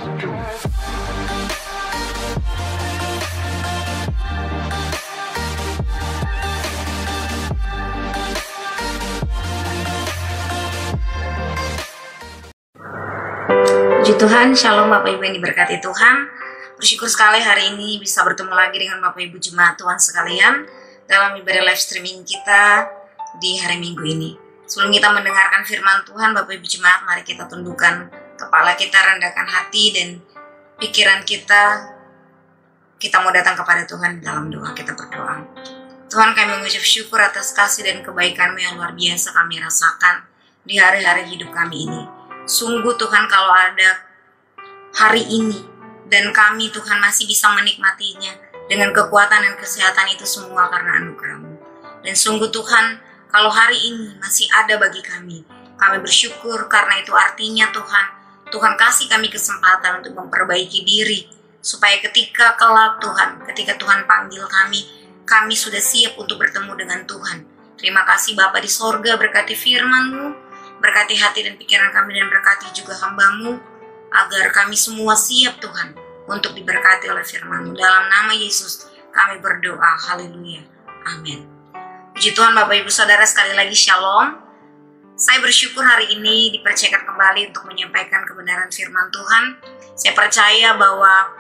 Puji Tuhan, Shalom Bapak Ibu yang diberkati Tuhan. Bersyukur sekali hari ini bisa bertemu lagi dengan Bapak Ibu Jemaat Tuhan sekalian dalam ibadah live streaming kita di hari Minggu ini. Sebelum kita mendengarkan firman Tuhan, Bapak Ibu Jemaat, mari kita tundukkan kepala kita, rendahkan hati dan pikiran kita. Kita mau datang kepada Tuhan dalam doa. Kita berdoa. Tuhan, kami mengucap syukur atas kasih dan kebaikan-Mu yang luar biasa kami rasakan di hari-hari hidup kami ini. Sungguh Tuhan, kalau ada hari ini dan kami Tuhan masih bisa menikmatinya dengan kekuatan dan kesehatan, itu semua karena anugerah-Mu. Dan sungguh Tuhan, kalau hari ini masih ada bagi kami bersyukur karena itu artinya Tuhan kasih kami kesempatan untuk memperbaiki diri, supaya ketika kelak Tuhan, ketika Tuhan panggil kami sudah siap untuk bertemu dengan Tuhan. Terima kasih Bapa di sorga, berkati firman-Mu, berkati hati dan pikiran kami, dan berkati juga hamba-Mu, agar kami semua siap Tuhan untuk diberkati oleh firman-Mu. Dalam nama Yesus kami berdoa, haleluya, amin. Puji Tuhan Bapak Ibu Saudara, sekali lagi Shalom. Saya bersyukur hari ini dipercayakan kembali untuk menyampaikan kebenaran firman Tuhan. Saya percaya bahwa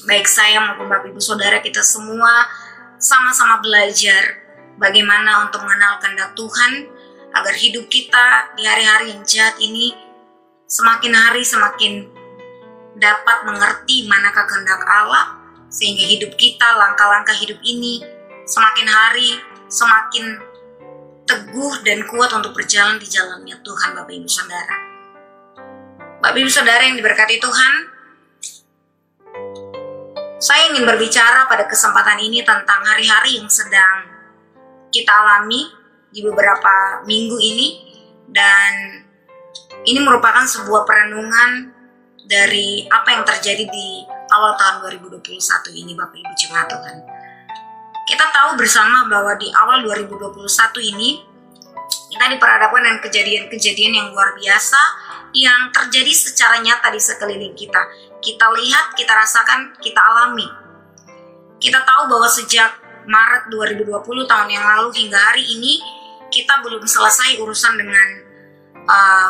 baik saya maupun Bapak Ibu Saudara, kita semua sama-sama belajar bagaimana untuk mengenal kehendak Tuhan, agar hidup kita di hari-hari yang jahat ini semakin hari semakin dapat mengerti manakah kehendak Allah, sehingga hidup kita, langkah-langkah hidup ini semakin hari semakin teguh dan kuat untuk berjalan di jalannya Tuhan. Bapak Ibu Saudara, Bapak Ibu Saudara yang diberkati Tuhan, saya ingin berbicara pada kesempatan ini tentang hari-hari yang sedang kita alami di beberapa minggu ini, dan ini merupakan sebuah perenungan dari apa yang terjadi di awal tahun 2021 ini, Bapak Ibu Jemaat Tuhan. Kita tahu bersama bahwa di awal 2021 ini kita diperhadapkan dengan kejadian-kejadian yang luar biasa yang terjadi secara nyata di sekeliling kita. Kita lihat, kita rasakan, kita alami. Kita tahu bahwa sejak Maret 2020 tahun yang lalu hingga hari ini, kita belum selesai urusan dengan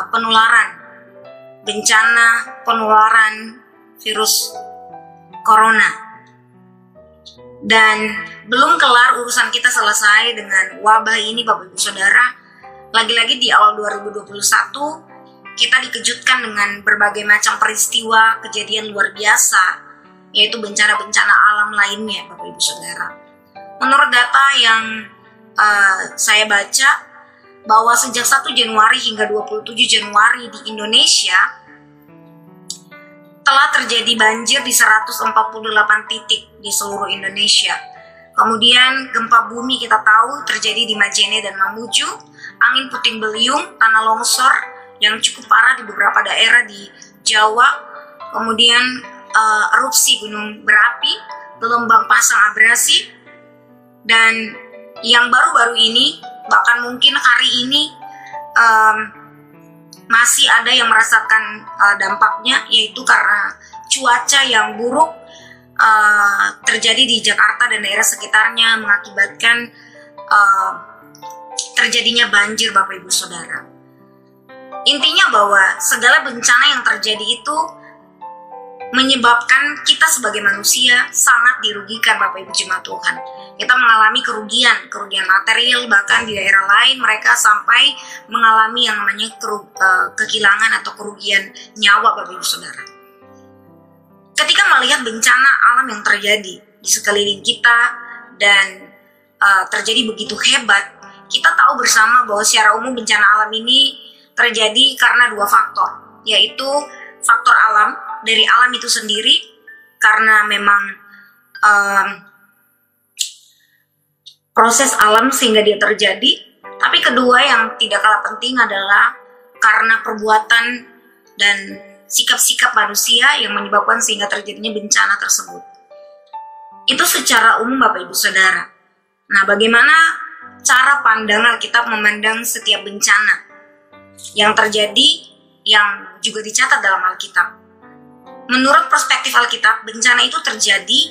penularan, bencana penularan virus corona. Dan belum kelar urusan kita selesai dengan wabah ini, Bapak Ibu Saudara. Lagi-lagi di awal 2021, kita dikejutkan dengan berbagai macam peristiwa, kejadian luar biasa, yaitu bencana-bencana alam lainnya, Bapak Ibu Saudara. Menurut data yang saya baca, bahwa sejak 1 Januari hingga 27 Januari di Indonesia telah terjadi banjir di 148 titik di seluruh Indonesia. Kemudian gempa bumi kita tahu terjadi di Majene dan Mamuju, angin puting beliung, tanah longsor yang cukup parah di beberapa daerah di Jawa, kemudian erupsi gunung berapi, gelombang pasang abrasi, dan yang baru-baru ini, bahkan mungkin hari ini masih ada yang merasakan dampaknya, yaitu karena cuaca yang buruk terjadi di Jakarta dan daerah sekitarnya, mengakibatkan terjadinya banjir, Bapak Ibu Saudara. Intinya bahwa segala bencana yang terjadi itu menyebabkan kita sebagai manusia sangat dirugikan, Bapak Ibu Jemaat Tuhan. Kita mengalami kerugian material, bahkan di daerah lain mereka sampai mengalami yang namanya kehilangan atau kerugian nyawa, Bapak Ibu Saudara. Ketika melihat bencana alam yang terjadi di sekeliling kita dan terjadi begitu hebat, kita tahu bersama bahwa secara umum bencana alam ini terjadi karena dua faktor, yaitu faktor alam, dari alam itu sendiri, karena memang proses alam sehingga dia terjadi. Tapi kedua yang tidak kalah penting adalah karena perbuatan dan sikap-sikap manusia yang menyebabkan sehingga terjadinya bencana tersebut. Itu secara umum, Bapak Ibu Saudara. Nah, bagaimana cara pandang Alkitab memandang setiap bencana yang terjadi, yang juga dicatat dalam Alkitab? menurut perspektif Alkitab, bencana itu terjadi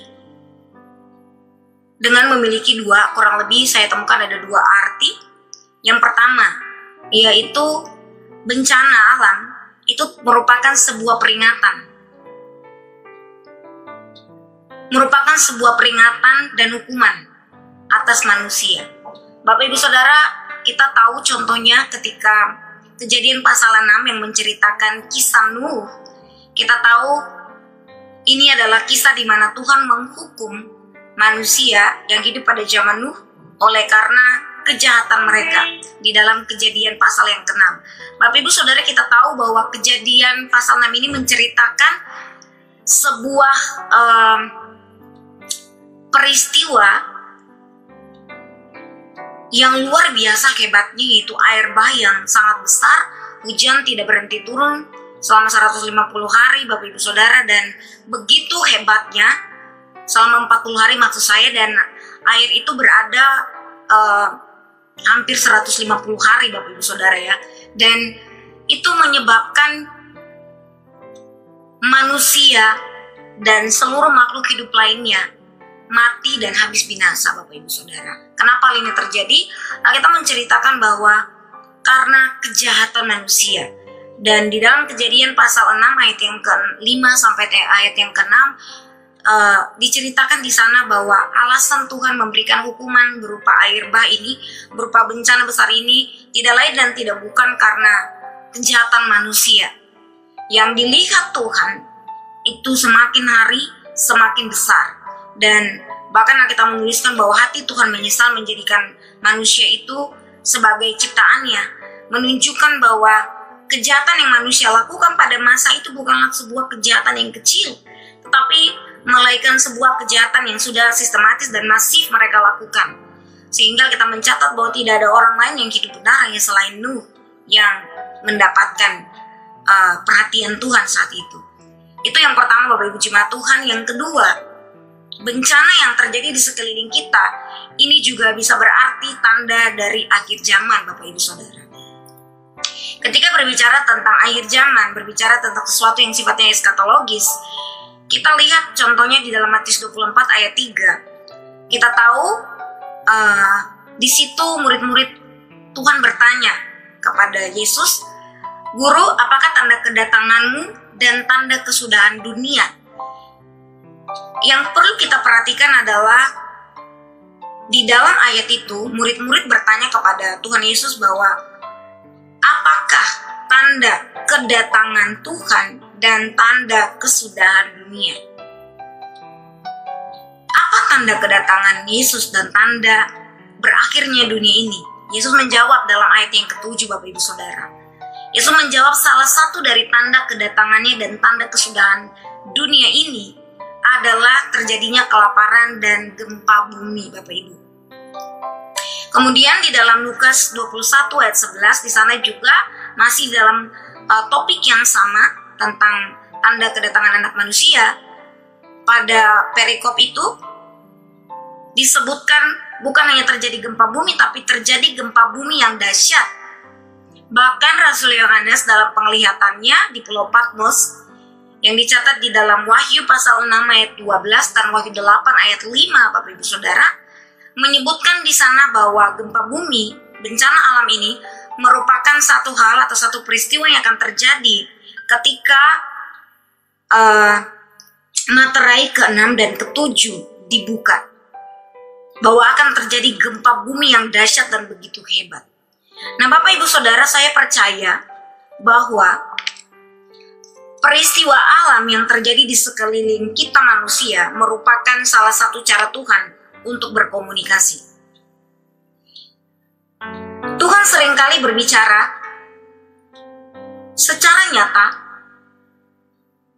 dengan memiliki kurang lebih saya temukan ada dua arti. Yang pertama, yaitu bencana alam itu merupakan sebuah peringatan. Merupakan sebuah peringatan dan hukuman atas manusia. Bapak Ibu Saudara, kita tahu contohnya ketika Kejadian pasal 6 yang menceritakan kisah Nuh. Kita tahu ini adalah kisah di mana Tuhan menghukum manusia yang hidup pada zaman Nuh oleh karena kejahatan mereka di dalam Kejadian pasal yang ke-6. Bapak Ibu Saudara, kita tahu bahwa Kejadian pasal 6 ini menceritakan sebuah peristiwa yang luar biasa hebatnya, yaitu air bah yang sangat besar, hujan tidak berhenti turun selama 150 hari Bapak Ibu Saudara, dan begitu hebatnya selama 40 hari maksud saya, dan air itu berada hampir 150 hari Bapak Ibu Saudara ya, dan itu menyebabkan manusia dan seluruh makhluk hidup lainnya mati dan habis binasa Bapak Ibu Saudara. Kenapa hal ini terjadi? Nah, kita menceritakan bahwa karena kejahatan manusia. Dan di dalam Kejadian pasal 6 ayat yang ke-5 sampai ayat yang ke-6 diceritakan di sana bahwa alasan Tuhan memberikan hukuman berupa air bah ini, berupa bencana besar ini, tidak lain dan tidak bukan karena kejahatan manusia. Yang dilihat Tuhan itu semakin hari semakin besar. Dan bahkan kita menuliskan bahwa hati Tuhan menyesal menjadikan manusia itu sebagai ciptaannya, menunjukkan bahwa kejahatan yang manusia lakukan pada masa itu bukanlah sebuah kejahatan yang kecil, tetapi melainkan sebuah kejahatan yang sudah sistematis dan masif mereka lakukan. Sehingga kita mencatat bahwa tidak ada orang lain yang hidup benar hanya selain Nuh yang mendapatkan perhatian Tuhan saat itu. Itu yang pertama Bapak Ibu Jemaat Tuhan. Yang kedua, bencana yang terjadi di sekeliling kita ini juga bisa berarti tanda dari akhir zaman Bapak Ibu Saudara. Ketika berbicara tentang akhir zaman, berbicara tentang sesuatu yang sifatnya eskatologis, kita lihat contohnya di dalam Matius 24 ayat 3. Kita tahu di situ murid-murid Tuhan bertanya kepada Yesus, "Guru, apakah tanda kedatanganmu dan tanda kesudahan dunia?" Yang perlu kita perhatikan adalah di dalam ayat itu murid-murid bertanya kepada Tuhan Yesus bahwa apakah tanda kedatangan Tuhan dan tanda kesudahan dunia? Apa tanda kedatangan Yesus dan tanda berakhirnya dunia ini? Yesus menjawab dalam ayat yang ke-7 Bapak Ibu Saudara. Yesus menjawab salah satu dari tanda kedatangannya dan tanda kesudahan dunia ini adalah terjadinya kelaparan dan gempa bumi Bapak Ibu. Kemudian di dalam Lukas 21 ayat 11 di sana juga masih dalam topik yang sama tentang tanda kedatangan anak manusia. Pada perikop itu disebutkan bukan hanya terjadi gempa bumi, tapi terjadi gempa bumi yang dahsyat. Bahkan Rasul Yohanes dalam penglihatannya di Pulau Patmos yang dicatat di dalam Wahyu pasal 6 ayat 12 dan Wahyu 8 ayat 5 Bapak Ibu Saudara, menyebutkan di sana bahwa gempa bumi, bencana alam ini merupakan satu hal atau satu peristiwa yang akan terjadi ketika materai ke-6 dan ke-7 dibuka. Bahwa akan terjadi gempa bumi yang dahsyat dan begitu hebat. Nah Bapak Ibu Saudara, saya percaya bahwa peristiwa alam yang terjadi di sekeliling kita manusia merupakan salah satu cara Tuhan untuk berkomunikasi. Tuhan seringkali berbicara secara nyata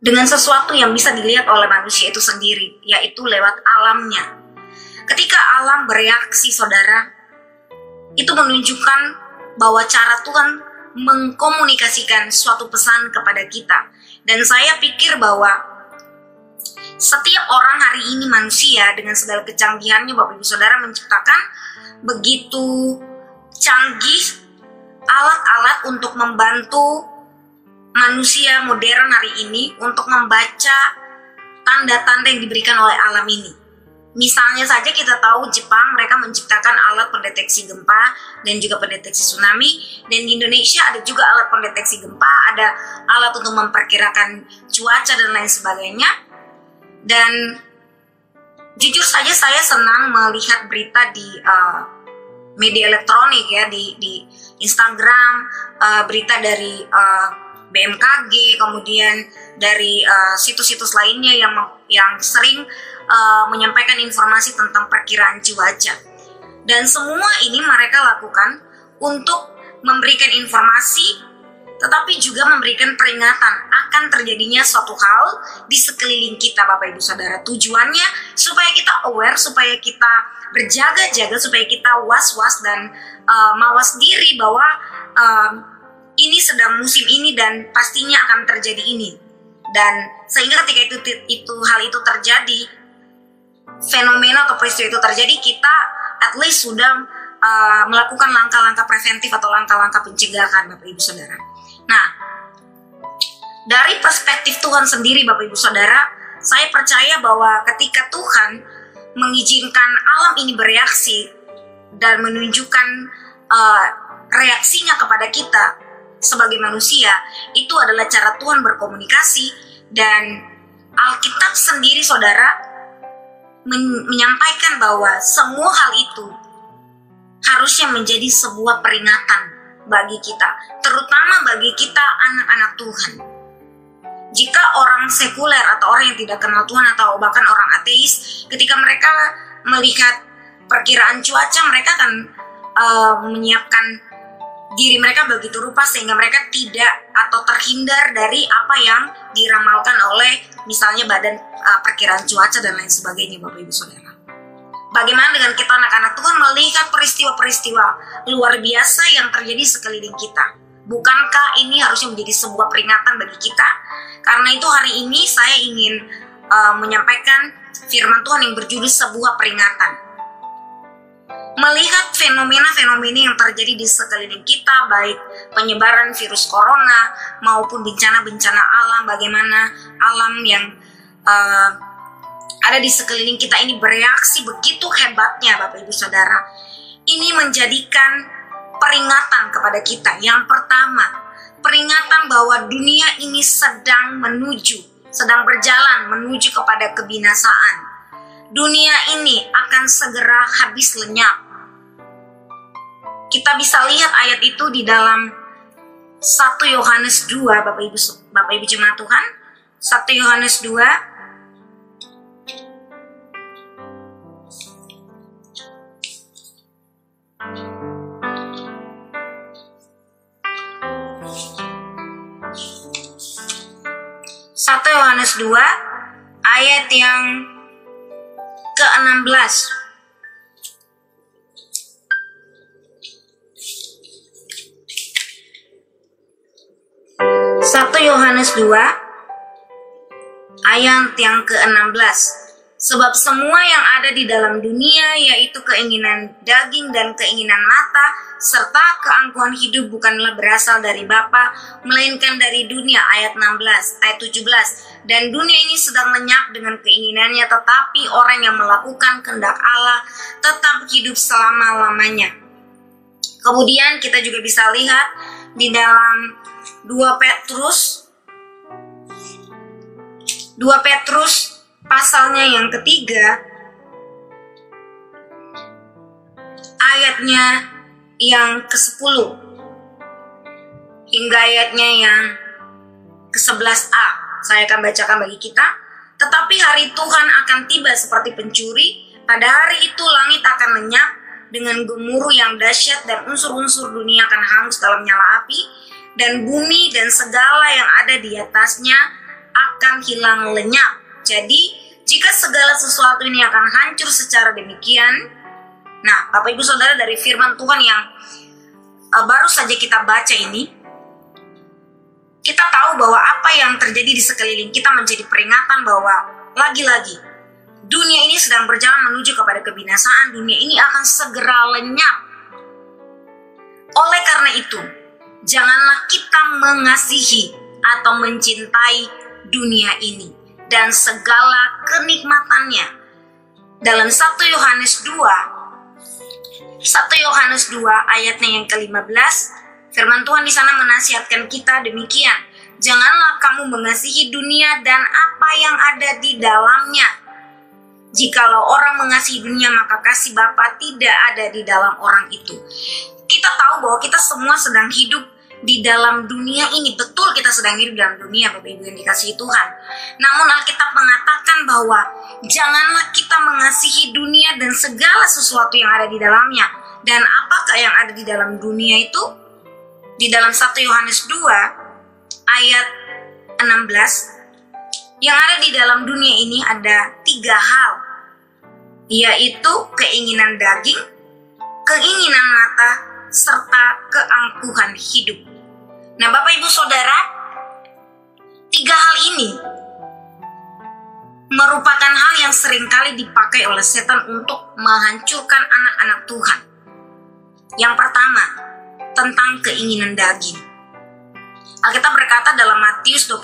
dengan sesuatu yang bisa dilihat oleh manusia itu sendiri, yaitu lewat alamnya. Ketika alam bereaksi, saudara, itu menunjukkan bahwa cara Tuhan mengkomunikasikan suatu pesan kepada kita. Dan saya pikir bahwa setiap orang hari ini manusia dengan segala kecanggihannya Bapak Ibu Saudara menciptakan begitu canggih alat-alat untuk membantu manusia modern hari ini untuk membaca tanda-tanda yang diberikan oleh alam ini. Misalnya saja kita tahu Jepang mereka menciptakan alat pendeteksi gempa dan juga pendeteksi tsunami, dan di Indonesia ada juga alat pendeteksi gempa, ada alat untuk memperkirakan cuaca dan lain sebagainya. Dan jujur saja saya senang melihat berita di media elektronik ya, di Instagram, berita dari BMKG, kemudian dari situs-situs lainnya yang sering menyampaikan informasi tentang perkiraan cuaca. Dan semua ini mereka lakukan untuk memberikan informasi, tetapi juga memberikan peringatan akan terjadinya suatu hal di sekeliling kita, Bapak Ibu Saudara. Tujuannya supaya kita aware, supaya kita berjaga-jaga, supaya kita was-was dan mawas diri bahwa ini sedang musim ini dan pastinya akan terjadi ini. Dan sehingga ketika hal itu terjadi, fenomena atau peristiwa itu terjadi, kita at least sudah melakukan langkah-langkah preventif atau langkah-langkah pencegahan, Bapak Ibu Saudara. Nah, dari perspektif Tuhan sendiri, Bapak Ibu Saudara, saya percaya bahwa ketika Tuhan mengizinkan alam ini bereaksi dan menunjukkan reaksinya kepada kita sebagai manusia, itu adalah cara Tuhan berkomunikasi. Dan Alkitab sendiri, Saudara, menyampaikan bahwa semua hal itu harusnya menjadi sebuah peringatan bagi kita, terutama bagi kita anak-anak Tuhan. Jika orang sekuler atau orang yang tidak kenal Tuhan atau bahkan orang ateis, ketika mereka melihat perkiraan cuaca, mereka akan menyiapkan diri mereka begitu rupa sehingga mereka tidak atau terhindar dari apa yang diramalkan oleh misalnya badan perkiraan cuaca dan lain sebagainya, Bapak Ibu Saudara. Bagaimana dengan kita anak-anak Tuhan melihat peristiwa-peristiwa luar biasa yang terjadi sekeliling kita? Bukankah ini harusnya menjadi sebuah peringatan bagi kita? Karena itu hari ini saya ingin menyampaikan firman Tuhan yang berjudul sebuah peringatan. Melihat fenomena-fenomena yang terjadi di sekeliling kita, baik penyebaran virus corona maupun bencana-bencana alam, bagaimana alam yang ada di sekeliling kita ini bereaksi begitu hebatnya, Bapak Ibu Saudara. Ini menjadikan peringatan kepada kita. Yang pertama, peringatan bahwa dunia ini sedang berjalan menuju kepada kebinasaan. Dunia ini akan segera habis lenyap. Kita bisa lihat ayat itu di dalam 1 Yohanes 2, Bapak Ibu Jemaat Tuhan. 1 Yohanes 2 1 Yohanes 2 ayat yang ke-16. 1 Yohanes 2 ayat yang ke-16. Sebab semua yang ada di dalam dunia, yaitu keinginan daging dan keinginan mata, serta keangkuhan hidup bukanlah berasal dari Bapa, melainkan dari dunia. Ayat 17. Dan dunia ini sedang lenyap dengan keinginannya, tetapi orang yang melakukan kehendak Allah tetap hidup selama-lamanya. Kemudian kita juga bisa lihat di dalam 2 Petrus pasalnya yang ketiga, ayatnya yang ke-10 hingga ayatnya yang ke-11a. Saya akan bacakan bagi kita. Tetapi hari Tuhan akan tiba seperti pencuri. Pada hari itu langit akan lenyap dengan gemuruh yang dahsyat, dan unsur-unsur dunia akan hangus dalam nyala api, dan bumi dan segala yang ada di atasnya akan hilang lenyap. Jadi, jika segala sesuatu ini akan hancur secara demikian, nah, Bapak Ibu Saudara, dari firman Tuhan yang baru saja kita baca ini, kita tahu bahwa apa yang terjadi di sekeliling kita menjadi peringatan bahwa lagi-lagi dunia ini sedang berjalan menuju kepada kebinasaan. Dunia ini akan segera lenyap. Oleh karena itu, janganlah kita mengasihi atau mencintai dunia ini dan segala kenikmatannya. Dalam 1 Yohanes 2 ayatnya yang ke-15, firman Tuhan di sana menasihatkan kita demikian. Janganlah kamu mengasihi dunia dan apa yang ada di dalamnya. Jikalau orang mengasihi dunia, maka kasih Bapa tidak ada di dalam orang itu. Kita tahu bahwa kita semua sedang hidup di dalam dunia ini. Betul, kita sedang hidup dalam dunia, Bapak Ibu yang dikasihi Tuhan. Namun Alkitab mengatakan bahwa janganlah kita mengasihi dunia dan segala sesuatu yang ada di dalamnya. Dan apakah yang ada di dalam dunia itu? Di dalam 1 Yohanes 2 ayat 16, yang ada di dalam dunia ini ada 3 hal, yaitu keinginan daging, keinginan mata, serta keangkuhan hidup. Nah, Bapak Ibu Saudara, 3 hal ini merupakan hal yang seringkali dipakai oleh setan untuk menghancurkan anak-anak Tuhan. Yang pertama, tentang keinginan daging. Alkitab berkata dalam Matius 26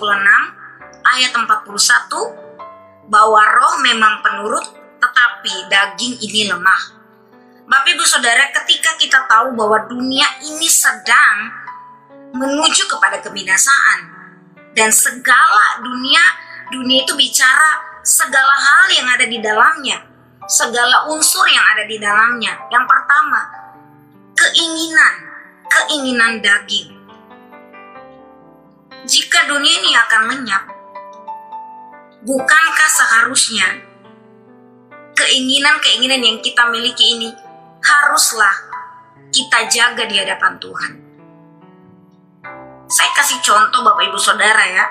ayat 41 bahwa roh memang penurut, tetapi daging ini lemah. Bapak Ibu Saudara, ketika kita tahu bahwa dunia ini sedang menuju kepada kebinasaan, dan segala dunia itu bicara segala hal yang ada di dalamnya, segala unsur yang ada di dalamnya. Yang pertama, keinginan daging. Jika dunia ini akan lenyap, bukankah seharusnya keinginan yang kita miliki ini haruslah kita jaga di hadapan Tuhan? Saya kasih contoh Bapak Ibu Saudara ya.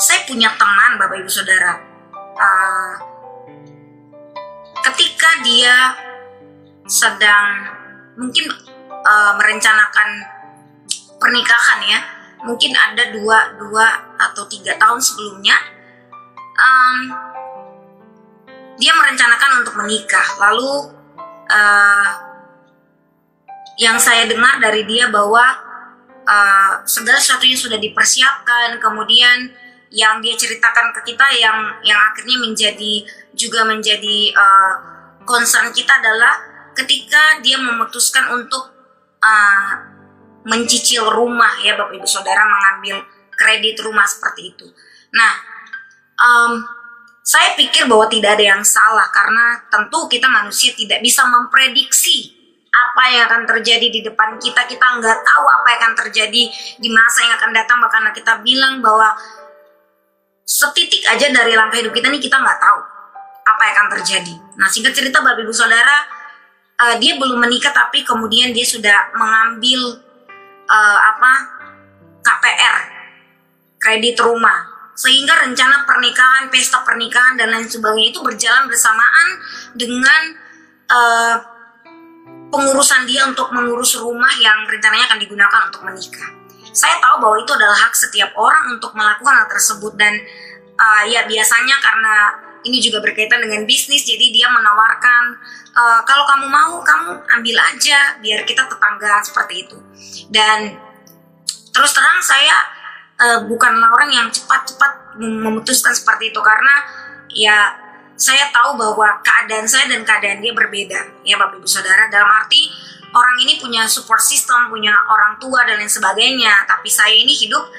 Saya punya teman Bapak Ibu Saudara. Ketika dia sedang mungkin merencanakan pernikahan ya, mungkin ada 2 atau 3 tahun sebelumnya, dia merencanakan untuk menikah. Lalu yang saya dengar dari dia bahwa segala sesuatunya sudah dipersiapkan. Kemudian yang dia ceritakan ke kita yang akhirnya menjadi concern kita adalah ketika dia memutuskan untuk mencicil rumah ya Bapak Ibu Saudara, mengambil kredit rumah seperti itu. Nah, saya pikir bahwa tidak ada yang salah, karena tentu kita manusia tidak bisa memprediksi apa yang akan terjadi di depan kita. Kita nggak tahu apa yang akan terjadi di masa yang akan datang. Bahkan kita bilang bahwa setitik aja dari langkah hidup kita nih, kita nggak tahu apa yang akan terjadi. Nah, singkat cerita Bapak Ibu Saudara, dia belum menikah tapi kemudian dia sudah mengambil KPR, kredit rumah, sehingga rencana pernikahan, pesta pernikahan dan lain sebagainya itu berjalan bersamaan dengan pengurusan dia untuk mengurus rumah yang rencananya akan digunakan untuk menikah. Saya tahu bahwa itu adalah hak setiap orang untuk melakukan hal tersebut, dan ya biasanya karena ini juga berkaitan dengan bisnis, jadi dia menawarkan kalau kamu mau, kamu ambil aja, biar kita tetangga, seperti itu. Dan terus terang saya bukanlah orang yang cepat-cepat memutuskan seperti itu, karena ya saya tahu bahwa keadaan saya dan keadaan dia berbeda ya Bapak Ibu Saudara. Dalam arti orang ini punya support system, punya orang tua dan lain sebagainya, tapi saya ini hidup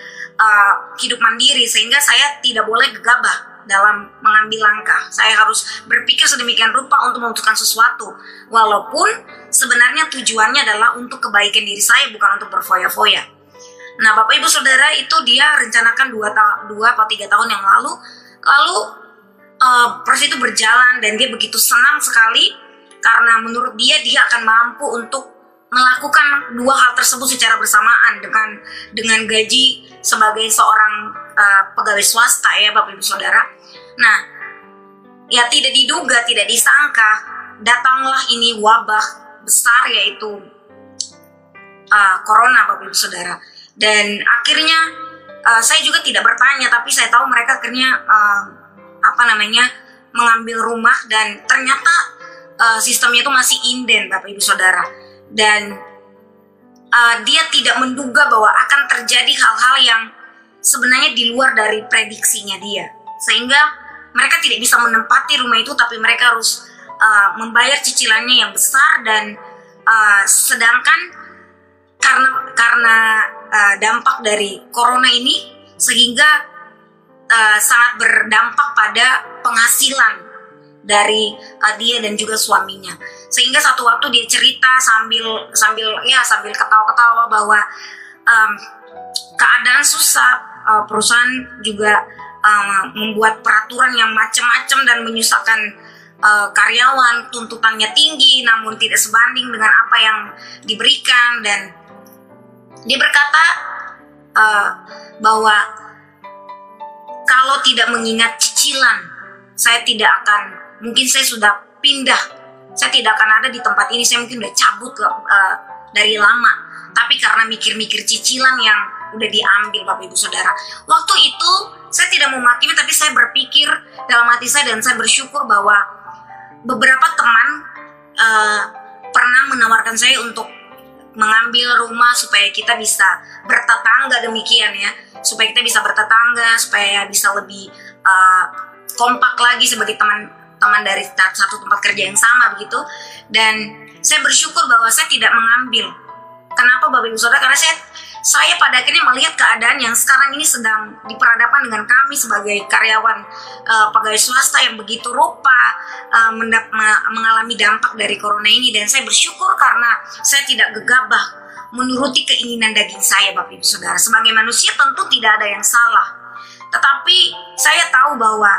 mandiri, sehingga saya tidak boleh gegabah dalam mengambil langkah. Saya harus berpikir sedemikian rupa untuk memutuskan sesuatu, walaupun sebenarnya tujuannya adalah untuk kebaikan diri saya, bukan untuk berfoya-foya. Nah Bapak Ibu Saudara, itu dia rencanakan 2 atau 3 tahun yang lalu proses itu berjalan, dan dia begitu senang sekali karena menurut dia akan mampu untuk melakukan 2 hal tersebut secara bersamaan dengan gaji sebagai seorang pegawai swasta ya Bapak Ibu Saudara. Nah, ya tidak diduga, tidak disangka, datanglah ini wabah besar, yaitu corona Bapak Ibu Saudara. Dan akhirnya saya juga tidak bertanya, tapi saya tahu mereka akhirnya mengambil rumah, dan ternyata sistemnya itu masih inden Bapak Ibu Saudara. Dan dia tidak menduga bahwa akan terjadi hal-hal yang sebenarnya di luar dari prediksinya dia, sehingga mereka tidak bisa menempati rumah itu, tapi mereka harus membayar cicilannya yang besar. Dan sedangkan karena dampak dari corona ini, sehingga sangat berdampak pada penghasilan dari dia dan juga suaminya. Sehingga satu waktu dia cerita sambil ketawa-ketawa bahwa keadaan susah. Perusahaan juga membuat peraturan yang macam-macam dan menyusahkan karyawan, tuntutannya tinggi namun tidak sebanding dengan apa yang diberikan. Dan dia berkata bahwa kalau tidak mengingat cicilan, mungkin saya sudah pindah, saya tidak akan ada di tempat ini, saya mungkin udah cabut dari lama. Tapi karena mikir-mikir cicilan yang udah diambil, Bapak Ibu Saudara. Waktu itu saya tidak mau menghakimi, tapi saya berpikir dalam hati saya dan saya bersyukur bahwa beberapa teman pernah menawarkan saya untuk mengambil rumah supaya kita bisa bertetangga, demikian ya, supaya kita bisa bertetangga, supaya bisa lebih kompak lagi sebagai teman dari satu tempat kerja yang sama begitu. Dan saya bersyukur bahwa saya tidak mengambil. Kenapa, Bapak Ibu Saudara? Karena saya pada akhirnya melihat keadaan yang sekarang ini sedang diperhadapkan dengan kami sebagai karyawan pegawai swasta yang begitu rupa mengalami dampak dari corona ini. Dan saya bersyukur karena saya tidak gegabah menuruti keinginan daging saya, Bapak Ibu Saudara. Sebagai manusia tentu tidak ada yang salah, tetapi saya tahu bahwa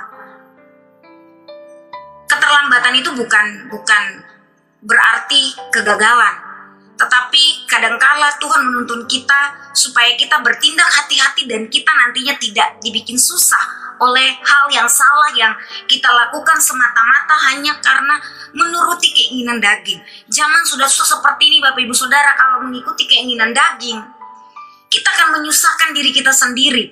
keterlambatan itu bukan berarti kegagalan. Tetapi kadangkala Tuhan menuntun kita supaya kita bertindak hati-hati dan kita nantinya tidak dibikin susah oleh hal yang salah yang kita lakukan semata-mata hanya karena menuruti keinginan daging. Zaman sudah susah seperti ini, Bapak Ibu Saudara. Kalau mengikuti keinginan daging, kita akan menyusahkan diri kita sendiri.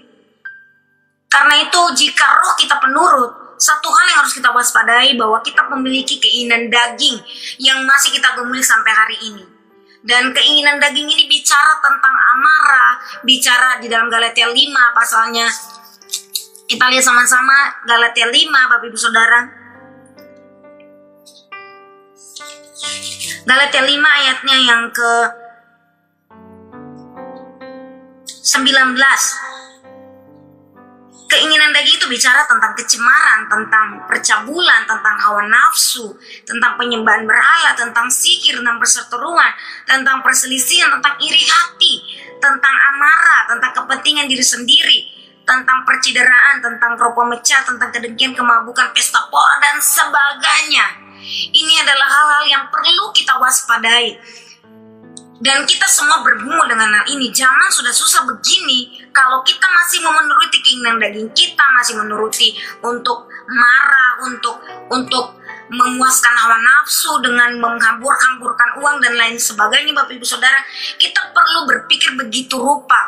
Karena itu jika roh kita penurut, satu hal yang harus kita waspadai bahwa kita memiliki keinginan daging yang masih kita gumuli sampai hari ini. Dan keinginan daging ini bicara tentang amarah, bicara di dalam Galatia 5 pasalnya. Kita lihat sama-sama Galatia 5, Bapak Ibu Saudara. Galatia 5 ayatnya yang ke 19. Keinginan daging itu bicara tentang kecemaran, tentang percabulan, tentang hawa nafsu, tentang penyembahan berhala, tentang sihir, tentang perseteruan, tentang perselisihan, tentang iri hati, tentang amarah, tentang kepentingan diri sendiri, tentang percideraan, tentang roh pemecah, tentang kedengkian, kemabukan, pesta pora, dan sebagainya. Ini adalah hal-hal yang perlu kita waspadai. Dan kita semua bergumul dengan hal ini. Zaman sudah susah begini, kalau kita masih mau menuruti keinginan daging kita, masih menuruti untuk marah, untuk memuaskan hawa nafsu dengan menghambur-hamburkan uang dan lain sebagainya, Bapak Ibu Saudara, kita perlu berpikir begitu rupa.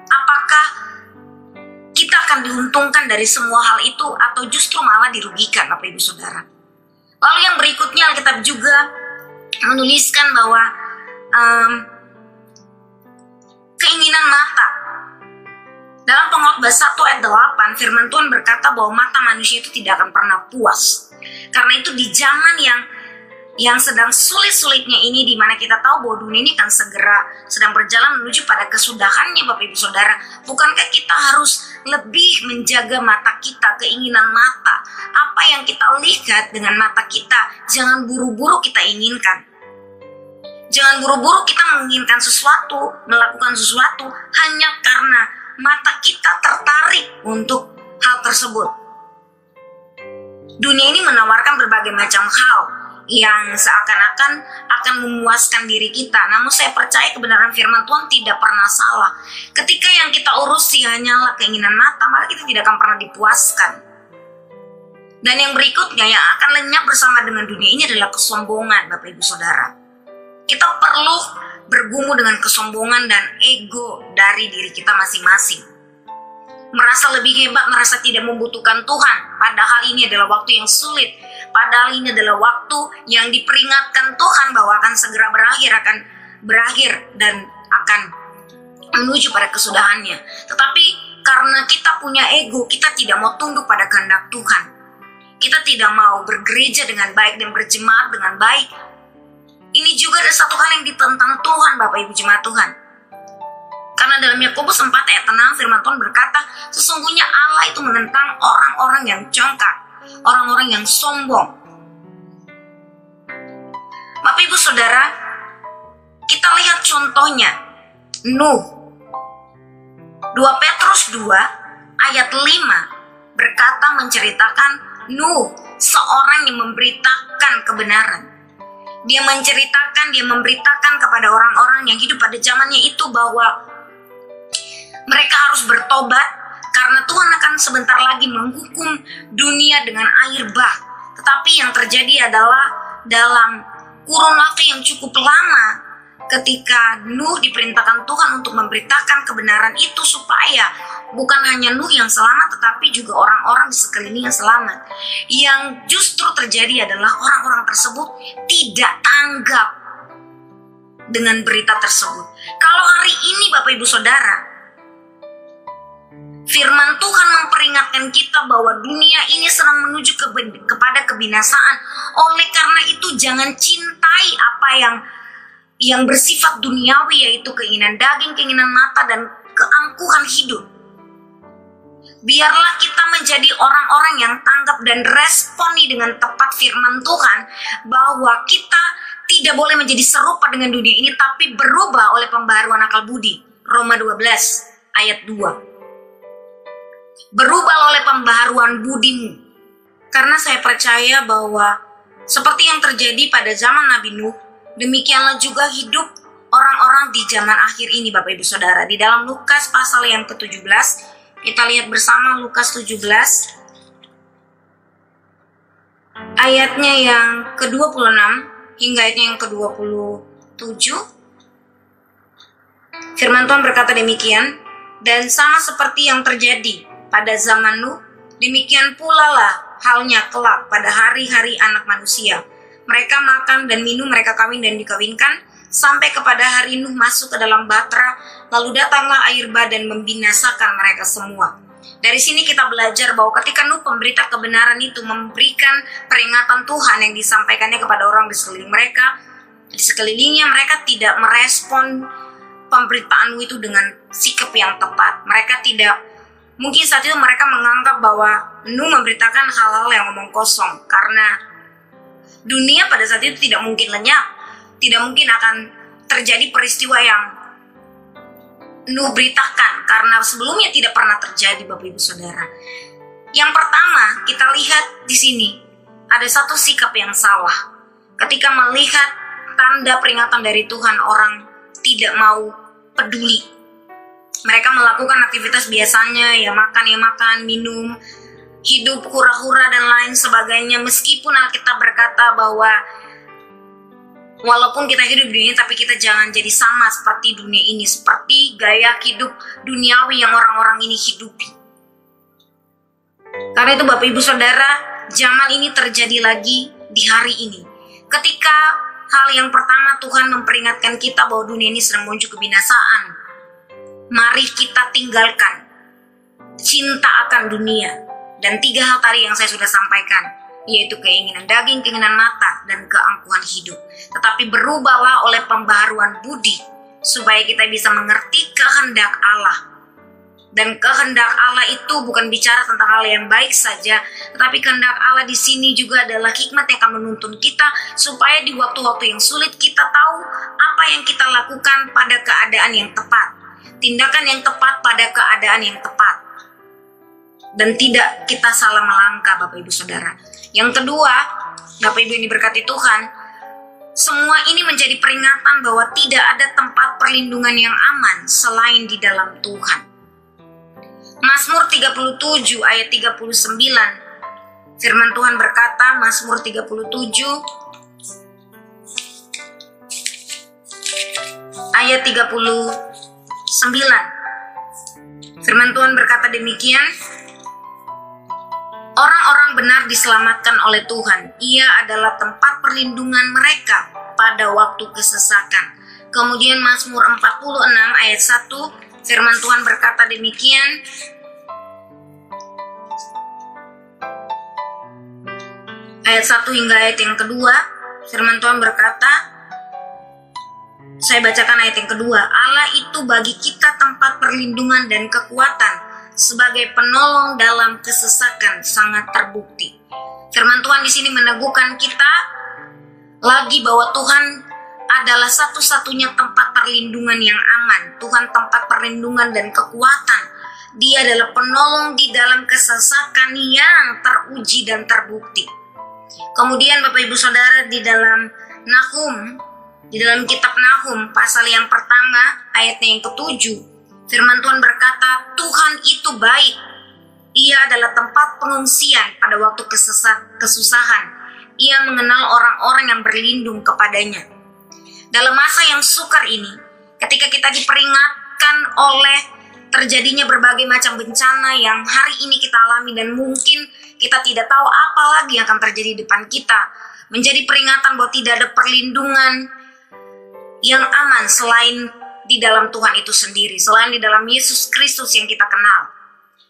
Apakah kita akan diuntungkan dari semua hal itu atau justru malah dirugikan, Bapak Ibu Saudara? Lalu yang berikutnya Alkitab juga menuliskan bahwa keinginan mata. Dalam Pengkhotbah 1 ayat 8, firman Tuhan berkata bahwa mata manusia itu tidak akan pernah puas. Karena itu di zaman yang sedang sulit-sulitnya ini, di mana kita tahu bahwa dunia ini kan sedang berjalan menuju pada kesudahannya, Bapak Ibu Saudara. Bukankah kita harus lebih menjaga mata kita, keinginan mata? Apa yang kita lihat dengan mata kita, jangan buru-buru kita inginkan. Jangan buru-buru kita menginginkan sesuatu, melakukan sesuatu hanya karena mata kita tertarik untuk hal tersebut. Dunia ini menawarkan berbagai macam hal yang seakan-akan akan memuaskan diri kita. Namun saya percaya kebenaran firman Tuhan tidak pernah salah. Ketika yang kita urusi hanyalah keinginan mata, maka kita tidak akan pernah dipuaskan. Dan yang berikutnya yang akan lenyap bersama dengan dunia ini adalah kesombongan, Bapak Ibu Saudara. Kita perlu bergumul dengan kesombongan dan ego dari diri kita masing-masing. Merasa lebih hebat, merasa tidak membutuhkan Tuhan. Padahal ini adalah waktu yang sulit. Padahal ini adalah waktu yang diperingatkan Tuhan bahwa akan segera berakhir, akan berakhir dan akan menuju pada kesudahannya. Tetapi karena kita punya ego, kita tidak mau tunduk pada kehendak Tuhan. Kita tidak mau bergereja dengan baik dan berjemaat dengan baik. Ini juga ada satu hal yang ditentang Tuhan, Bapak Ibu jemaat Tuhan. Karena dalam Yakobus 4 ayat 6 firman Tuhan berkata, sesungguhnya Allah itu menentang orang-orang yang congkak, orang-orang yang sombong. Bapak Ibu Saudara, kita lihat contohnya Nuh. 2 Petrus 2 ayat 5 berkata menceritakan Nuh, seorang yang memberitakan kebenaran. Dia memberitakan kepada orang-orang yang hidup pada zamannya itu bahwa mereka harus bertobat karena Tuhan akan sebentar lagi menghukum dunia dengan air bah. Tetapi yang terjadi adalah dalam kurun waktu yang cukup lama ketika Nuh diperintahkan Tuhan untuk memberitakan kebenaran itu supaya bukan hanya Nuh yang selamat tetapi juga orang-orang di sekelilingnya selamat. Yang justru terjadi adalah orang-orang tersebut tidak tanggap dengan berita tersebut. Kalau hari ini Bapak Ibu Saudara, firman Tuhan memperingatkan kita bahwa dunia ini sedang menuju kepada kebinasaan. Oleh karena itu jangan cintai apa yang bersifat duniawi, yaitu keinginan daging, keinginan mata, dan keangkuhan hidup. Biarlah kita menjadi orang-orang yang tanggap dan responi dengan tepat firman Tuhan bahwa kita tidak boleh menjadi serupa dengan dunia ini, tapi berubah oleh pembaharuan akal budi. Roma 12 ayat 2. Berubah oleh pembaharuan budimu. Karena saya percaya bahwa seperti yang terjadi pada zaman Nabi Nuh, demikianlah juga hidup orang-orang di zaman akhir ini, Bapak Ibu Saudara. Di dalam Lukas pasal yang ke-17, kita lihat bersama Lukas 17 ayatnya yang ke-26 hingga ayatnya yang ke-27. Firman Tuhan berkata demikian, dan sama seperti yang terjadi pada zaman Nuh, demikian pula lah halnya kelak pada hari-hari anak manusia. Mereka makan dan minum, mereka kawin dan dikawinkan, sampai kepada hari Nuh masuk ke dalam batra, lalu datanglah air bah dan membinasakan mereka semua. Dari sini kita belajar bahwa ketika Nuh pemberita kebenaran itu memberikan peringatan Tuhan yang disampaikannya kepada orang di sekeliling mereka, di sekelilingnya, mereka tidak merespon pemberitaan itu dengan sikap yang tepat. Mereka tidak, mungkin saat itu mereka menganggap bahwa Nuh memberitakan hal-hal yang omong kosong, karena dunia pada saat itu tidak mungkin lenyap, tidak mungkin akan terjadi peristiwa yang Nuh beritakan, karena sebelumnya tidak pernah terjadi, Bapak Ibu Saudara. Yang pertama, kita lihat di sini ada satu sikap yang salah. Ketika melihat tanda peringatan dari Tuhan, orang tidak mau peduli. Mereka melakukan aktivitas biasanya, ya makan, minum, hidup hura-hura dan lain sebagainya. Meskipun Alkitab berkata bahwa walaupun kita hidup di dunia, tapi kita jangan jadi sama seperti dunia ini, seperti gaya hidup duniawi yang orang-orang ini hidupi. Karena itu Bapak Ibu Saudara, zaman ini terjadi lagi di hari ini. Ketika hal yang pertama Tuhan memperingatkan kita bahwa dunia ini sedang menuju kebinasaan. Mari kita tinggalkan cinta akan dunia. Dan 3 hal tadi yang saya sudah sampaikan, yaitu keinginan daging, keinginan mata, dan keangkuhan hidup. Tetapi berubahlah oleh pembaharuan budi, supaya kita bisa mengerti kehendak Allah. Dan kehendak Allah itu bukan bicara tentang hal yang baik saja, tetapi kehendak Allah di sini juga adalah hikmat yang akan menuntun kita, supaya di waktu-waktu yang sulit kita tahu apa yang kita lakukan pada keadaan yang tepat. Tindakan yang tepat pada keadaan yang tepat. Dan tidak kita salah melangkah, Bapak Ibu Saudara. Yang kedua, Bapak Ibu yang diberkati Tuhan, semua ini menjadi peringatan bahwa tidak ada tempat perlindungan yang aman selain di dalam Tuhan. Mazmur 37 ayat 39, firman Tuhan berkata, Mazmur 37 ayat 39, firman Tuhan berkata demikian, orang-orang benar diselamatkan oleh Tuhan. Ia adalah tempat perlindungan mereka pada waktu kesesakan. Kemudian Mazmur 46 ayat 1, firman Tuhan berkata demikian. Ayat 1 hingga ayat yang kedua, firman Tuhan berkata, saya bacakan ayat yang kedua. Allah itu bagi kita tempat perlindungan dan kekuatan, sebagai penolong dalam kesesakan sangat terbukti. Firman Tuhan di sini meneguhkan kita lagi bahwa Tuhan adalah satu-satunya tempat perlindungan yang aman. Tuhan tempat perlindungan dan kekuatan. Dia adalah penolong di dalam kesesakan yang teruji dan terbukti. Kemudian Bapak Ibu Saudara, di dalam Nahum, di dalam kitab Nahum pasal yang pertama ayatnya yang ke-7, firman Tuhan berkata, Tuhan itu baik. Ia adalah tempat pengungsian pada waktu kesusahan. Ia mengenal orang-orang yang berlindung kepadanya. Dalam masa yang sukar ini, ketika kita diperingatkan oleh terjadinya berbagai macam bencana yang hari ini kita alami dan mungkin kita tidak tahu apa lagi yang akan terjadi di depan kita, menjadi peringatan bahwa tidak ada perlindungan yang aman selain di dalam Tuhan itu sendiri, selain di dalam Yesus Kristus yang kita kenal.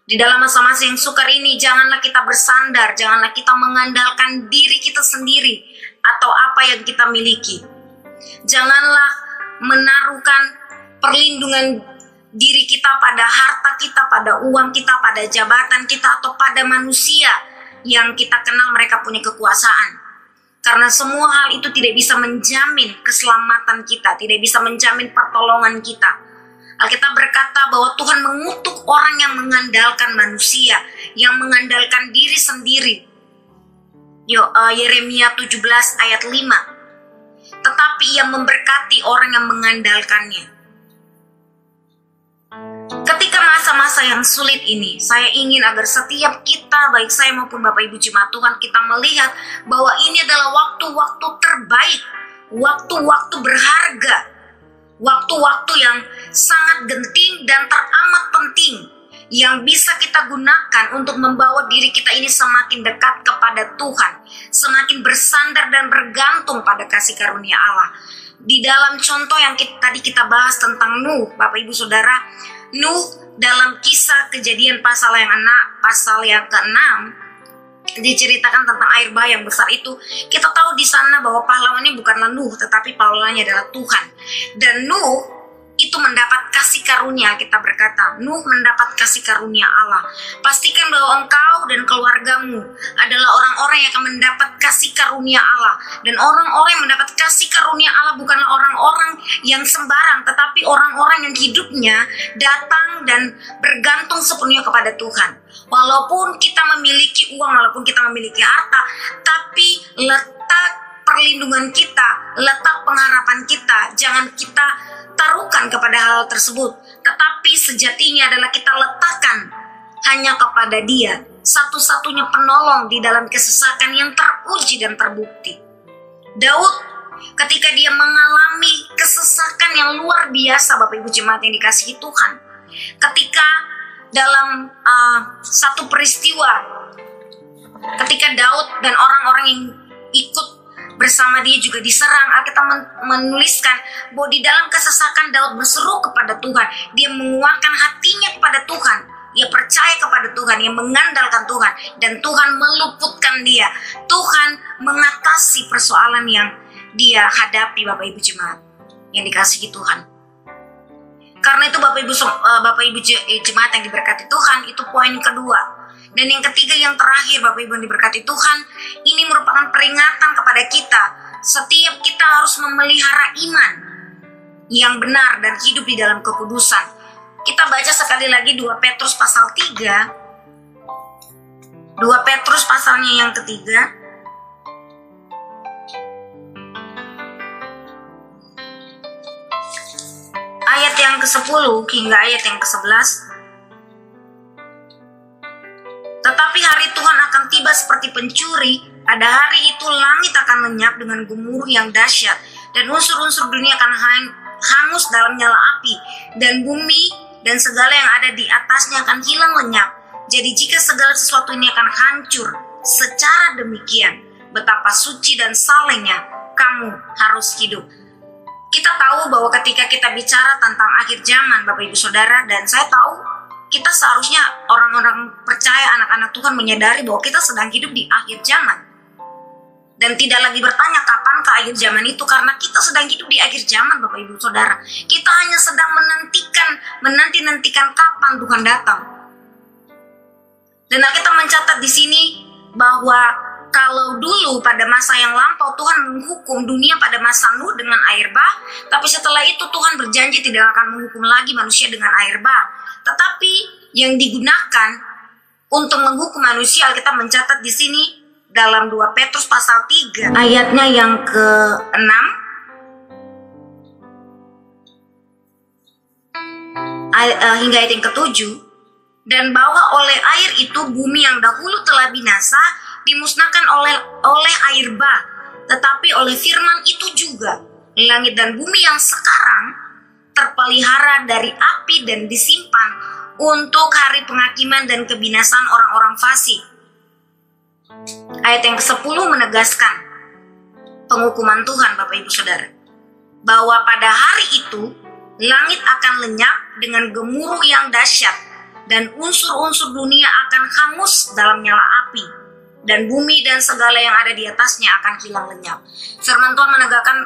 Di dalam masa-masa yang sukar ini, janganlah kita bersandar, janganlah kita mengandalkan diri kita sendiri atau apa yang kita miliki. Janganlah menaruhkan perlindungan diri kita pada harta kita, pada uang kita, pada jabatan kita, atau pada manusia yang kita kenal mereka punya kekuasaan. Karena semua hal itu tidak bisa menjamin keselamatan kita, tidak bisa menjamin pertolongan kita. Alkitab berkata bahwa Tuhan mengutuk orang yang mengandalkan manusia, yang mengandalkan diri sendiri. Yeremia 17 ayat 5. Tetapi ia memberkati orang yang mengandalkannya. Ketika masa-masa yang sulit ini, saya ingin agar setiap kita, baik saya maupun Bapak Ibu Jemaat Tuhan, kita melihat bahwa ini adalah waktu-waktu terbaik, waktu-waktu berharga, waktu-waktu yang sangat genting dan teramat penting, yang bisa kita gunakan untuk membawa diri kita ini semakin dekat kepada Tuhan, semakin bersandar dan bergantung pada kasih karunia Allah. Di dalam contoh yang tadi kita bahas tentang Nuh, Bapak Ibu Saudara, Nuh dalam kisah Kejadian pasal yang ke-6 diceritakan tentang air bah yang besar itu. Kita tahu di sana bahwa pahlawannya bukanlah Nuh, tetapi pahlawannya adalah Tuhan. Dan Nuh itu mendapat kasih karunia. Kita berkata, Nuh mendapat kasih karunia Allah. Pastikan bahwa engkau dan keluargamu adalah orang-orang yang akan mendapat kasih karunia Allah. Dan orang-orang yang mendapat kasih karunia Allah bukanlah orang-orang yang sembarang, tetapi orang-orang yang hidupnya datang dan bergantung sepenuhnya kepada Tuhan. Walaupun kita memiliki uang, walaupun kita memiliki harta, tapi letak perlindungan kita, letak pengharapan kita, jangan kita taruhkan kepada hal tersebut, tetapi sejatinya adalah kita letakkan hanya kepada Dia, satu-satunya penolong di dalam kesesakan yang teruji dan terbukti. Daud, ketika dia mengalami kesesakan yang luar biasa, Bapak Ibu Jemaat yang dikasihi Tuhan, ketika dalam satu peristiwa, ketika Daud dan orang-orang yang ikut bersama dia juga diserang, Alkitab menuliskan bahwa di dalam kesesakan Daud berseru kepada Tuhan. Dia menguatkan hatinya kepada Tuhan. Ia percaya kepada Tuhan, ia mengandalkan Tuhan, dan Tuhan meluputkan dia. Tuhan mengatasi persoalan yang dia hadapi, Bapak Ibu Jemaat yang dikasihi Tuhan. Karena itu Bapak Ibu Jemaat yang diberkati Tuhan, itu poin kedua. Dan yang ketiga, yang terakhir, Bapak Ibu yang diberkati Tuhan, ini merupakan peringatan kepada kita. Setiap kita harus memelihara iman yang benar dan hidup di dalam kekudusan. Kita baca sekali lagi 2 Petrus pasal 3. 2 Petrus pasalnya yang ketiga. Ayat yang ke-10 hingga ayat yang ke-11. Tetapi hari Tuhan akan tiba seperti pencuri. Pada hari itu langit akan lenyap dengan gemuruh yang dahsyat, dan unsur-unsur dunia akan hangus dalam nyala api, dan bumi dan segala yang ada di atasnya akan hilang lenyap. Jadi jika segala sesuatu ini akan hancur secara demikian, betapa suci dan salehnya kamu harus hidup. kita tahu bahwa ketika kita bicara tentang akhir zaman, Bapak Ibu Saudara, dan saya tahu kita seharusnya orang-orang percaya, anak-anak Tuhan menyadari bahwa kita sedang hidup di akhir zaman. Dan tidak lagi bertanya kapankah akhir zaman itu, karena kita sedang hidup di akhir zaman, Bapak Ibu Saudara. Kita hanya sedang menanti-nantikan kapan Tuhan datang. Dan Alkitab mencatat di sini bahwa kalau dulu pada masa yang lampau Tuhan menghukum dunia pada masa Nuh dengan air bah, tapi setelah itu Tuhan berjanji tidak akan menghukum lagi manusia dengan air bah. Tetapi yang digunakan untuk menghukum manusia, Alkitab mencatat di sini dalam 2 Petrus pasal 3 ayatnya yang ke-6 hingga ayat yang ke-7, dan bahwa oleh air itu bumi yang dahulu telah binasa dimusnahkan oleh air bah, tetapi oleh firman itu juga langit dan bumi yang sekarang terpelihara dari api dan disimpan untuk hari penghakiman dan kebinasan orang-orang fasik. Ayat yang ke-10 menegaskan penghukuman Tuhan, Bapak Ibu Saudara, bahwa pada hari itu langit akan lenyap dengan gemuruh yang dahsyat, dan unsur-unsur dunia akan hangus dalam nyala api, dan bumi dan segala yang ada di atasnya akan hilang lenyap. Firman Tuhan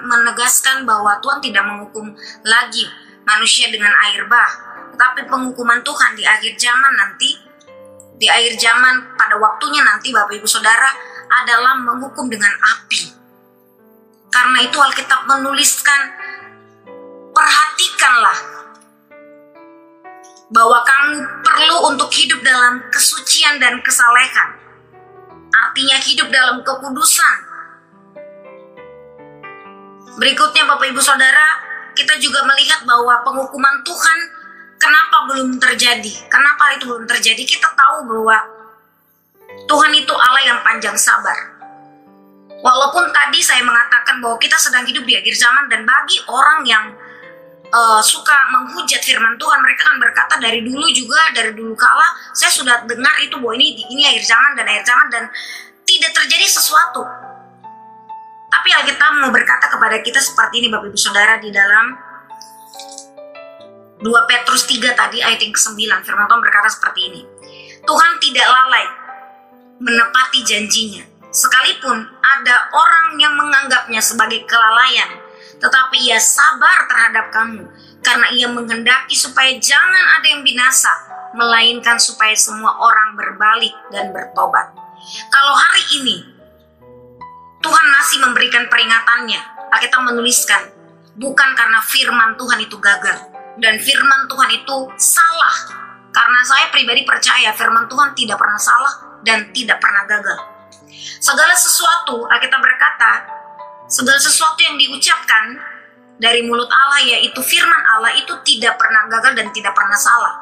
menegaskan bahwa Tuhan tidak menghukum lagi manusia dengan air bah, tetapi penghukuman Tuhan di akhir zaman nanti, di akhir zaman pada waktunya nanti, Bapak Ibu Saudara, adalah menghukum dengan api. Karena itu Alkitab menuliskan, perhatikanlah bahwa kamu perlu untuk hidup dalam kesucian dan kesalehan. Artinya hidup dalam kekudusan. Berikutnya Bapak Ibu Saudara, kita juga melihat bahwa penghukuman Tuhan kenapa belum terjadi? Kenapa itu belum terjadi? Kita tahu bahwa Tuhan itu Allah yang panjang sabar. Walaupun tadi saya mengatakan bahwa kita sedang hidup di akhir zaman, dan bagi orang yang suka menghujat firman Tuhan, mereka kan berkata dari dulu kala saya sudah dengar itu bahwa ini akhir zaman dan tidak terjadi sesuatu. Tapi Alkitab mau berkata kepada kita seperti ini, Bapak Ibu Saudara, di dalam 2 Petrus 3 tadi ayat yang ke-9, firman Tuhan berkata seperti ini. Tuhan tidak lalai menepati janjinya, sekalipun ada orang yang menganggapnya sebagai kelalaian, tetapi ia sabar terhadap kamu, karena ia menghendaki supaya jangan ada yang binasa, melainkan supaya semua orang berbalik dan bertobat. Kalau hari ini Tuhan masih memberikan peringatannya, Alkitab menuliskan, bukan karena firman Tuhan itu gagal dan firman Tuhan itu salah. Karena saya pribadi percaya firman Tuhan tidak pernah salah dan tidak pernah gagal. Segala sesuatu, Alkitab berkata, segala sesuatu yang diucapkan dari mulut Allah, yaitu firman Allah, itu tidak pernah gagal dan tidak pernah salah.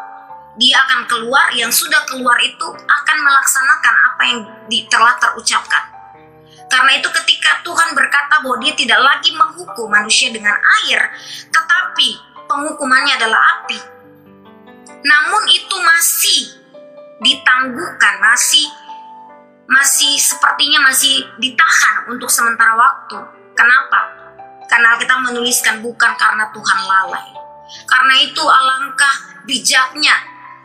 Dia akan keluar, yang sudah keluar itu akan melaksanakan apa yang telah terucapkan. Karena itu ketika Tuhan berkata bahwa dia tidak lagi menghukum manusia dengan air, tetapi penghukumannya adalah api, namun itu masih ditangguhkan, masih sepertinya masih ditahan untuk sementara waktu. Kenapa? Karena kita menuliskan bukan karena Tuhan lalai. Karena itu alangkah bijaknya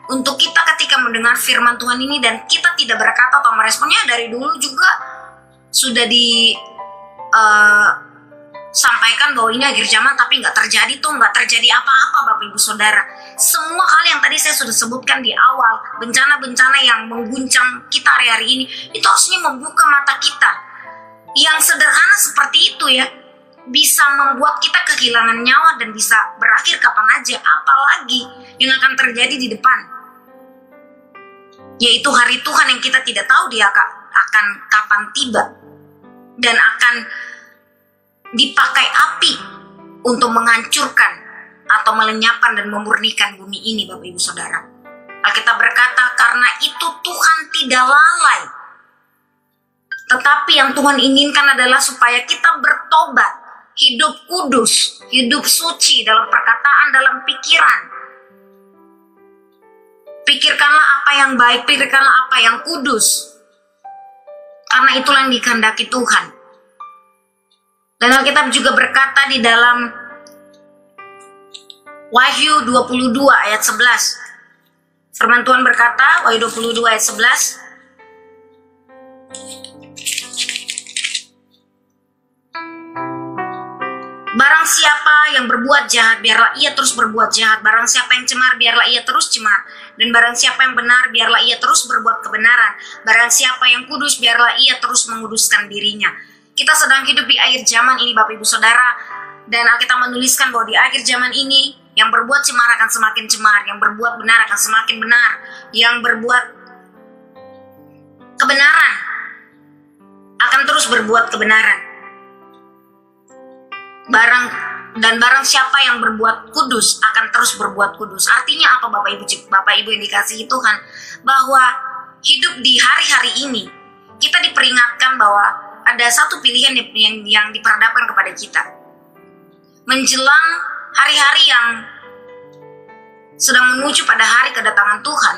untuk kita ketika mendengar firman Tuhan ini dan kita tidak berkata atau meresponnya. Dari dulu juga sudah sampaikan bahwa ini akhir zaman, tapi nggak terjadi apa-apa, Bapak Ibu Saudara. Semua hal yang tadi saya sudah sebutkan di awal, bencana-bencana yang mengguncang kita hari-hari ini, itu harusnya membuka mata kita. Yang sederhana seperti itu ya, bisa membuat kita kehilangan nyawa dan bisa berakhir kapan aja, apalagi yang akan terjadi di depan, yaitu hari Tuhan yang kita tidak tahu dia akan kapan tiba, dan akan dipakai api untuk menghancurkan atau melenyapkan dan memurnikan bumi ini, Bapak Ibu Saudara. Alkitab berkata, karena itu Tuhan tidak lalai, tetapi yang Tuhan inginkan adalah supaya kita bertobat, hidup kudus, hidup suci dalam perkataan, dalam pikiran. Pikirkanlah apa yang baik, pikirkanlah apa yang kudus, karena itulah yang dikehendaki Tuhan. Dan Alkitab juga berkata di dalam Wahyu 22 ayat 11. Firman Tuhan berkata, Wahyu 22 ayat 11. Barang siapa yang berbuat jahat, biarlah ia terus berbuat jahat. Barang siapa yang cemar, biarlah ia terus cemar. Dan barang siapa yang benar, biarlah ia terus berbuat kebenaran. Barang siapa yang kudus, biarlah ia terus menguduskan dirinya. Kita sedang hidup di akhir zaman ini, Bapak Ibu Saudara. Dan Alkitab menuliskan bahwa di akhir zaman ini, yang berbuat cemar akan semakin cemar, yang berbuat benar akan semakin benar, yang berbuat kebenaran akan terus berbuat kebenaran. Barang siapa yang berbuat kudus akan terus berbuat kudus. Artinya apa, Bapak Ibu yang dikasihi Tuhan? Bahwa hidup di hari-hari ini kita diperingatkan bahwa ada satu pilihan yang diperhadapkan kepada kita. Menjelang hari-hari yang sedang menuju pada hari kedatangan Tuhan,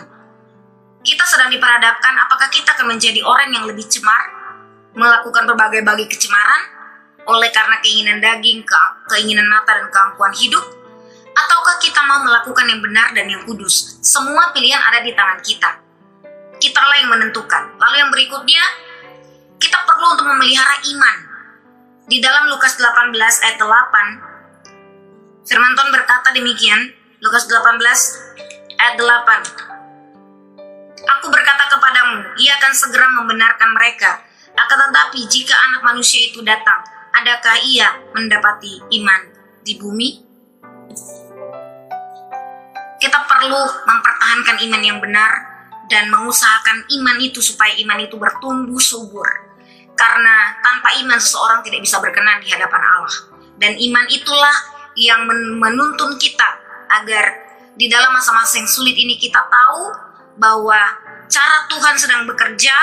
kita sedang diperhadapkan apakah kita akan menjadi orang yang lebih cemar, melakukan berbagai kecemaran oleh karena keinginan daging, keinginan mata, dan keangkuhan hidup, ataukah kita mau melakukan yang benar dan yang kudus? Semua pilihan ada di tangan kita. Kitalah yang menentukan. Lalu yang berikutnya, kita perlu untuk memelihara iman. Di dalam Lukas 18 ayat 8, firman Tuhan berkata demikian, Lukas 18 ayat 8. Aku berkata kepadamu, ia akan segera membenarkan mereka. Akan tetapi jika anak manusia itu datang, adakah ia mendapati iman di bumi? Kita perlu mempertahankan iman yang benar dan mengusahakan iman itu supaya iman itu bertumbuh subur. Karena tanpa iman seseorang tidak bisa berkenan di hadapan Allah. Dan iman itulah yang menuntun kita agar di dalam masa-masa yang sulit ini kita tahu bahwa cara Tuhan sedang bekerja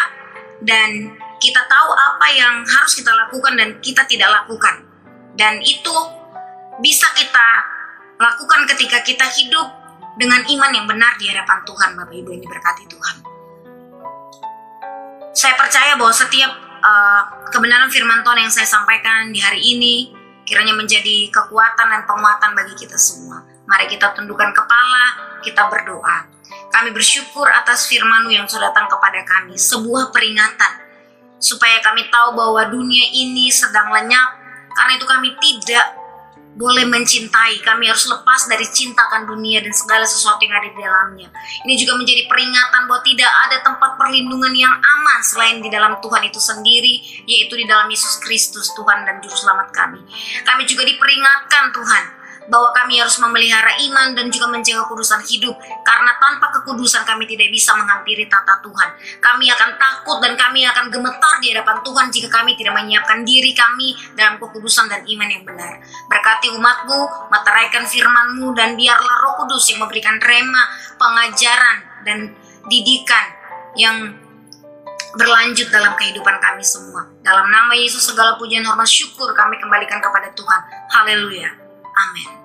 dan kita tahu apa yang harus kita lakukan dan kita tidak lakukan. Dan itu bisa kita lakukan ketika kita hidup dengan iman yang benar di hadapan Tuhan, Bapak Ibu yang diberkati Tuhan. Saya percaya bahwa setiap kebenaran firman Tuhan yang saya sampaikan di hari ini kiranya menjadi kekuatan dan penguatan bagi kita semua. Mari kita tundukkan kepala, kita berdoa. Kami bersyukur atas firman-Mu yang sudah datang kepada kami, sebuah peringatan supaya kami tahu bahwa dunia ini sedang lenyap. Karena itu kami tidak boleh mencintai. Kami harus lepas dari cintakan dunia dan segala sesuatu yang ada di dalamnya. Ini juga menjadi peringatan bahwa tidak ada tempat perlindungan yang aman selain di dalam Tuhan itu sendiri, yaitu di dalam Yesus Kristus, Tuhan dan Juru Selamat kami. Kami juga diperingatkan Tuhan bahwa kami harus memelihara iman dan juga menjaga kudusan hidup. Karena tanpa kekudusan kami tidak bisa menghampiri tata Tuhan. Kami akan takut dan kami akan gemetar di hadapan Tuhan jika kami tidak menyiapkan diri kami dalam kekudusan dan iman yang benar. Berkati umat-Mu, meteraikan firman-Mu, dan biarlah Roh Kudus yang memberikan rema, pengajaran, dan didikan yang berlanjut dalam kehidupan kami semua. Dalam nama Yesus segala pujian, hormat, syukur kami kembalikan kepada Tuhan. Haleluya. Amin.